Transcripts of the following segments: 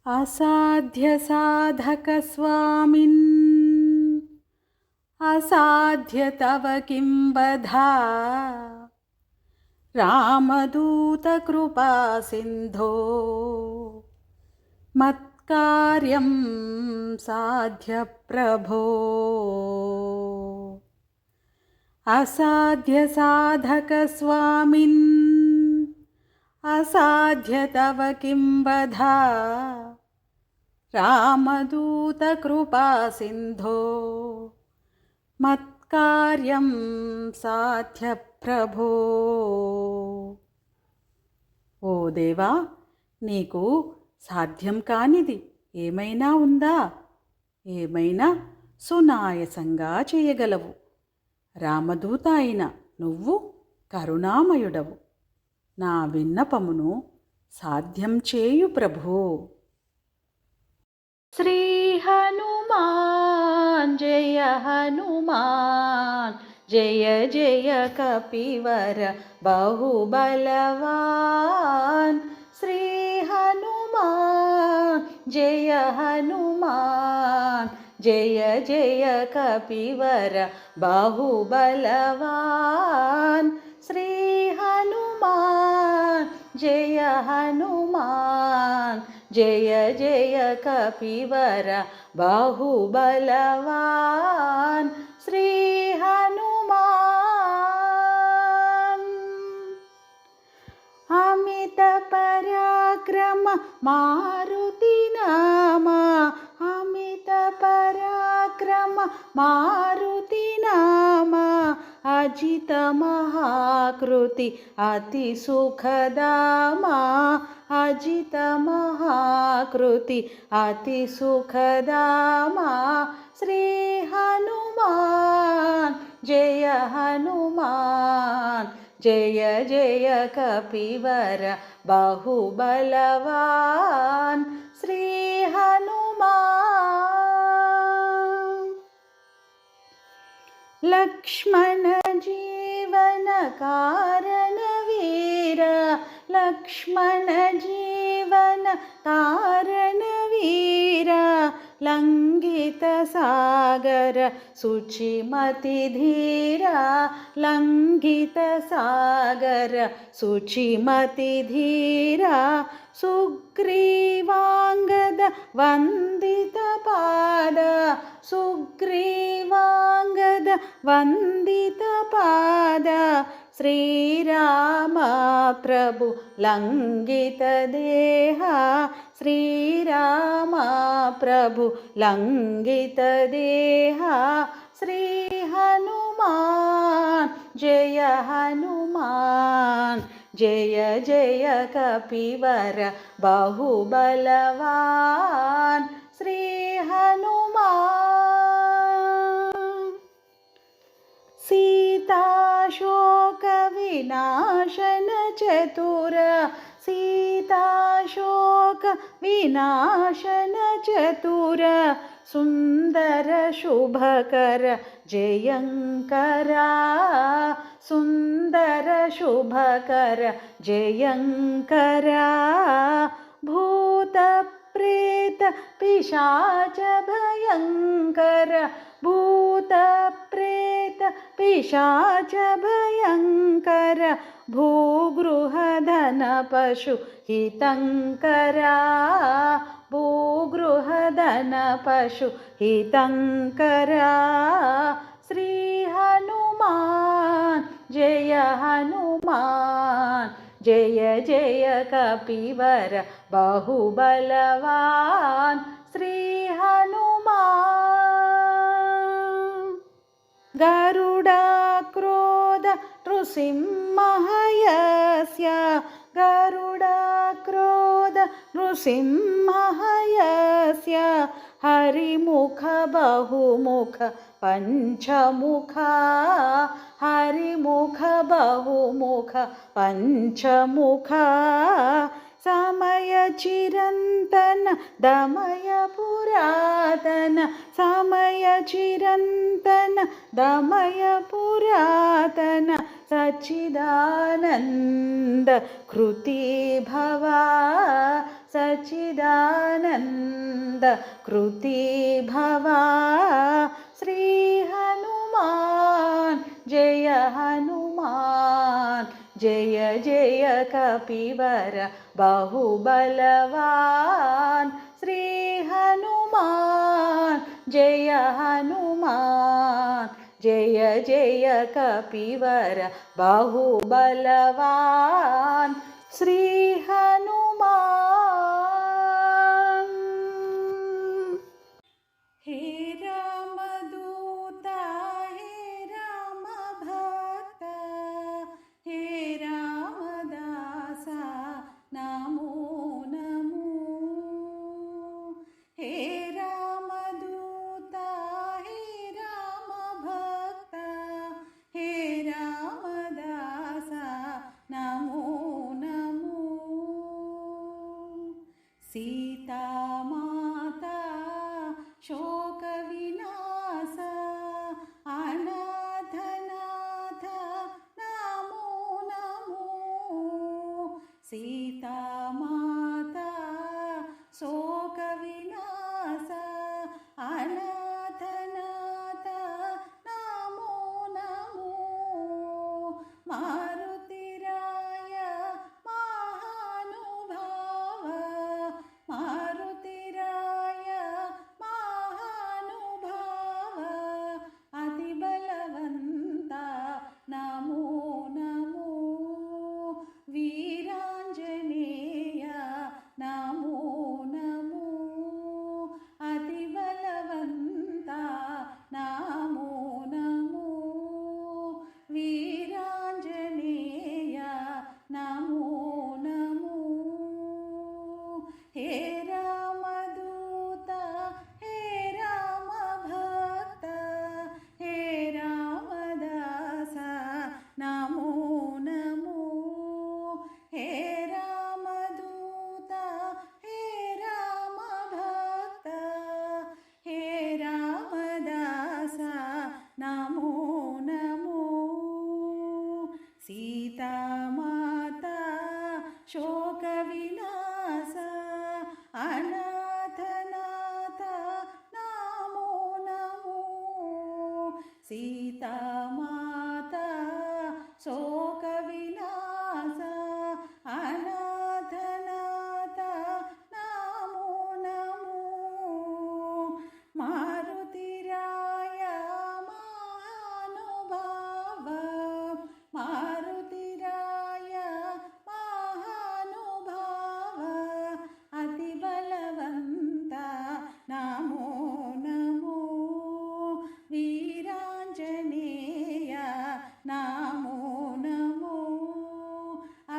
असाध्यसाधकस्वामिन् असाध्य तव किं वधा रामदूतकृपा सिन्धो मत्कार्यं साध्य प्रभो। असाध्यसाधकस्वामिन् असाध्य तव किं वधा रामदूतकृपा सिन्धो మత్కార్యం సాధ్య ప్రభో. ఓ దేవా, నీకు సాధ్యం కానిది ఏమైనా ఉందా? ఏమైనా సునాయసంగా చేయగలవు. రామదూత అయిన నువ్వు కరుణామయుడవు. నా విన్నపమును సాధ్యం చేయు ప్రభో. శ్రీ హనుమాన్ జయ హనుమాన్ జయ జయ కపివర బాహుబలవాన్. శ్రీ హనుమాన్ జయ హనుమాన్ జయ జయ కపివర బాహుబలవాన్. శ్రీ హనుమాన్ జయ హనుమాన్ జయ జయ కపివర బాహుబలవాన్. శ్రీ హనుమాన్ అమిత పరాక్రమ మారుతి నామా అమిత పరాక్రమ మారుతి నామా అజిత మహాకృతి అతి సుఖదామా అజిత మహాకృతి అతి సుఖదామా. శ్రీ హనుమాన్ జయ హనుమాన్ జయ జయ కపివర బాహుబలవాన్. శ్రీ హనుమాన్ లక్ష్మణ జీవన కారణ వీర లక్ష్మణ జీవన కారణ వీర లంఘిత సాగర శుచిమతి ధీర లంఘిత సాగర శుచిమతి ధీర సుగ్రీవాంగద వందిత పాద సుగ్రీవాంగద వందిత పాద శ్రీరామ ప్రభు లంఘిత దేహ శ్రీరామ ప్రభు లంఘిత దేహ. శ్రీ హనుమాన్ జయ హనుమాన్ జయ జయ కపివర బాహుబలవాన్. శ్రీ హనుమాన్ సీతాశోక వినాశన చతుర సీతాశోక వినాశన చతుర సుందర శుభకర జయంకరా సుందర శుభకర జయంకరా భూత ప్రేత పిశాచ భయంకర భూత ప్రేత పిశాచ భయంకర భూగృహధన పశు హితంకరా భూగృహధన పశు హితంకరా. శ్రీ హనుమాన్ జయ హనుమాన్ జయ జయ కపివర బాహుబలవాన్. శ్రీ హనుమాన్ గరుడాక్రోధ నృసింహయస్య గరుడాక్రోధ నృసింహయస్య హరిముఖ బహుముఖ పంచముఖ హరిముఖ బహుముఖ పంచముఖ సమయ చిరంతన దమయ పురాతన సమయ చిరంతన దమయ పురాతన సచ్చిదానంద కృతి భవ सच्चिदानन्द कृति भवा श्री हनुमान जय हनुमान जय जय कपिवर बहुबलवान श्री हनुमान जय हनुमान जय जय कपिवर बहुबलवान श्री हनुमान। हे रामदूता हे राम भक्ता हे रामदासा नमो नमो। हे रामदूता हे राम भक्ता हे रामदासा नमो नमो। सीता माता शोक विनाश अनाथनाथ नमो नमो। सीता माता शोक विनाश अनाथनाथ नमो नमो। मारुतिराय महानुभाव मारुतिराय महानुभाव अतिबलवन्ता नमो नमो। वीराञ्जनेय नमो नमो अतिबलवन्ता नमो नमो। वीराञ्जनेय नमो नमो। हे रामदूता हे राम भक्ता हे रामदासा नमो नमो। हे रामदूता हे राम भक्ता हे रामदासा नमो नमो। सीता माता शोक विनाश अनाथनाथ नमो नमो। सीता माता शोक विनाश अनाथनाथ नमो नमो। मारुतिराय महानुभाव मारुतिराय महानुभाव अतिबलवन्ता नमो नमो। वीराञ्जनेय नमो नमो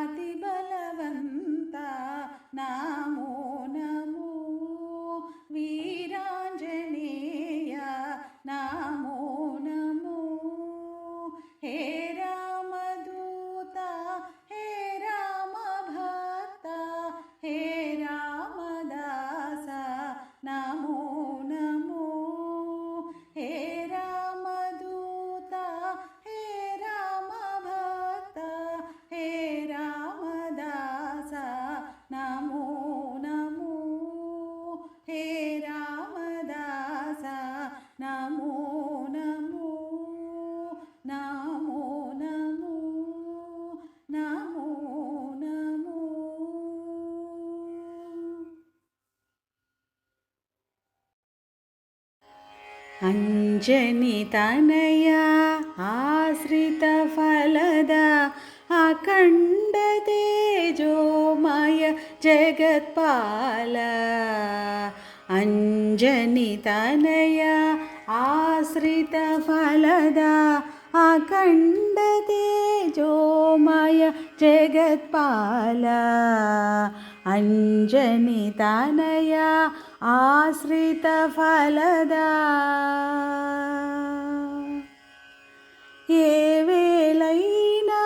अतिबलवन्ता नमो नमो। वीराञ्जनेय नमो नमो। हे रामदूता हे राम भक्ता हे रामदासा नमो नमो। हे रामदूता हे राम भक्ता हे रामदासा नमो नमो। हे रामदासा नमो नमो नमो नमो नमो नमो। अंजनी तनया आश्रित फलद अखंड तेजोमय जगत्पाल। अंजनी तनया आश्रित फलद अखंड तेजोमय जगत्पाल। अंजनी तनया आश्रित फलद ఏ వేళైనా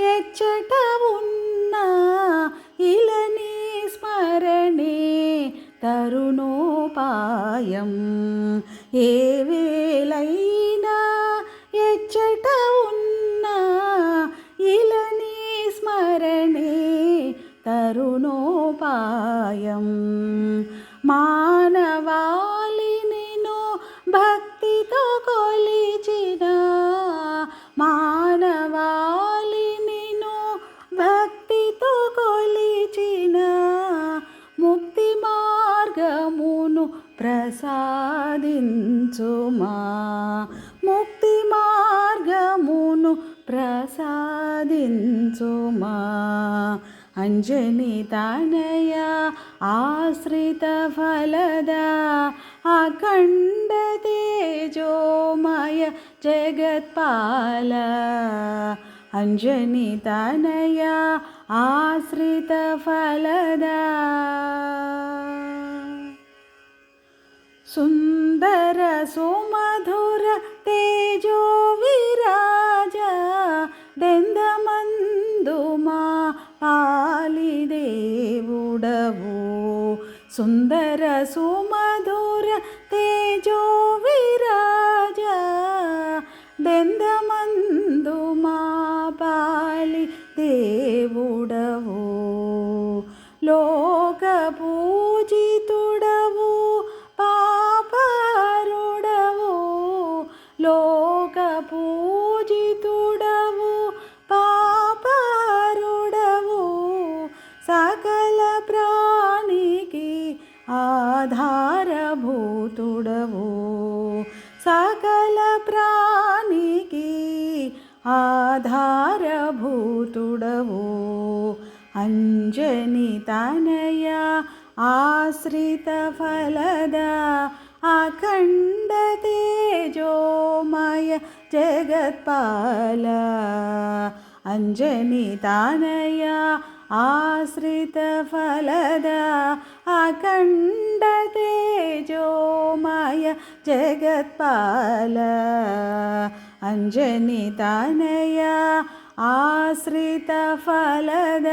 ఎచ్చట ఉన్నా ఇలని స్మరణే తరుణోపాయం. ఏ వేళైనా ఎచ్చట ఉన్నా ఇలని స్మరణే తరుణోపాయం. మానవాళి నిన్ను భక్తితో కొలిచిన, మానవాళి నిన్ను భక్తితో కొలిచిన, ముక్తి మార్గమును ప్రసాదించుమా, ముక్తి మార్గమును ప్రసాదించుమా. అంజని తనయ ఆశ్రిత ఫలద అఖండ తేజోమయ జగత్పాల, అంజని తనయ ఆశ్రిత ఫలద సుందర సుమధుర తేజో విరాజ దెందమందు మా పాలి దేవుడవు, సుందర సుమధుర తేజో విరాజ దెందమందు మా పాలి దేవుడవు, లోక పూజితుడవు పాపారుడవు, లోక పూజితుడవు పాపారుడవు, సకల ప్రాణికి ఆధారభూతుడవు, సకల ప్రాణికి ఆధారభూతుడవు. అంజని తనయ ఆశ్రిత ఫలద అఖండ తేజోమయ జగత్పాల, అంజని తనయ ఆశ్రిత ఫలద అఖండ తేజోమయ జగత్పాల, అంజని తనయ ఆశ్రిత ఫలద.